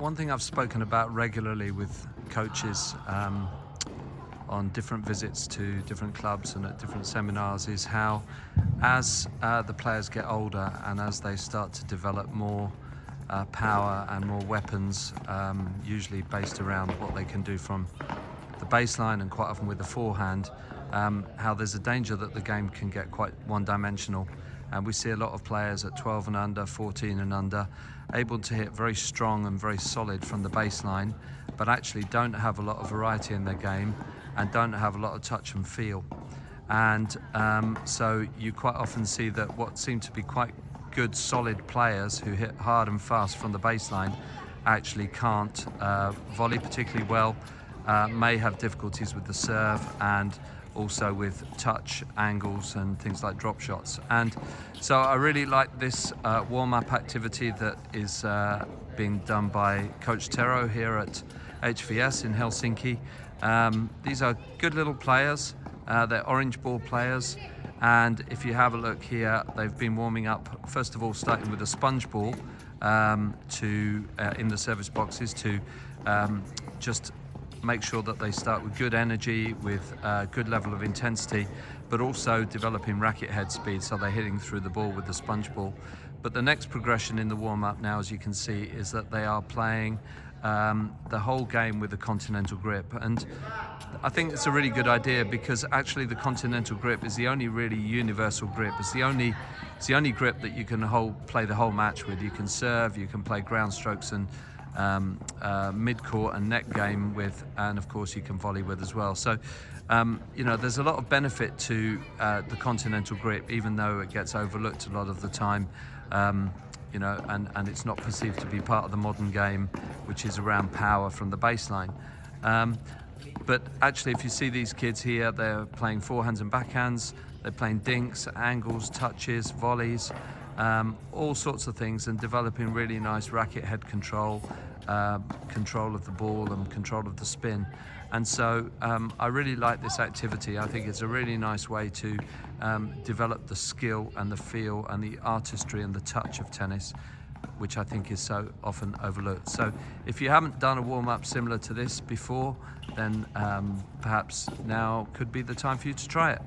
one thing I've spoken about regularly with coaches on different visits to different clubs and at different seminars is how, as the players get older and as they start to develop more power and more weapons, usually based around what they can do from the baseline and quite often with the forehand, how there's a danger that the game can get quite one-dimensional. And we see a lot of players at 12 and under, 14 and under, able to hit very strong and very solid from the baseline, but actually don't have a lot of variety in their game and don't have a lot of touch and feel. And so you quite often see that what seem to be quite good, solid players who hit hard and fast from the baseline actually can't volley particularly well, may have difficulties with the serve and also with touch, angles and things like drop shots. And so I really like this warm-up activity that is being done by Coach Tero here at HVS in Helsinki. These are good little players, they're orange ball players, and if you have a look here, they've been warming up, first of all starting with a sponge ball in the service boxes to just make sure that they start with good energy, with a good level of intensity, but also developing racket head speed, so they're hitting through the ball with the sponge ball. But the next progression in the warm-up now, as you can see, is that they are playing the whole game with the continental grip. And I think it's a really good idea because actually the continental grip is the only really universal grip. It's the only grip that you can play the whole match with. You can serve, you can play ground strokes and mid-court and net game with, and of course you can volley with as well. So there's a lot of benefit to the continental grip, even though it gets overlooked a lot of the time, and it's not perceived to be part of the modern game, which is around power from the baseline. But actually, if you see these kids here, they're playing forehands and backhands, they're playing dinks, angles, touches, volleys, all sorts of things, and developing really nice racket head control, control of the ball and control of the spin. And so I really like this activity. I think it's a really nice way to develop the skill and the feel and the artistry and the touch of tennis, which I think is so often overlooked. So if you haven't done a warm-up similar to this before, then perhaps now could be the time for you to try it.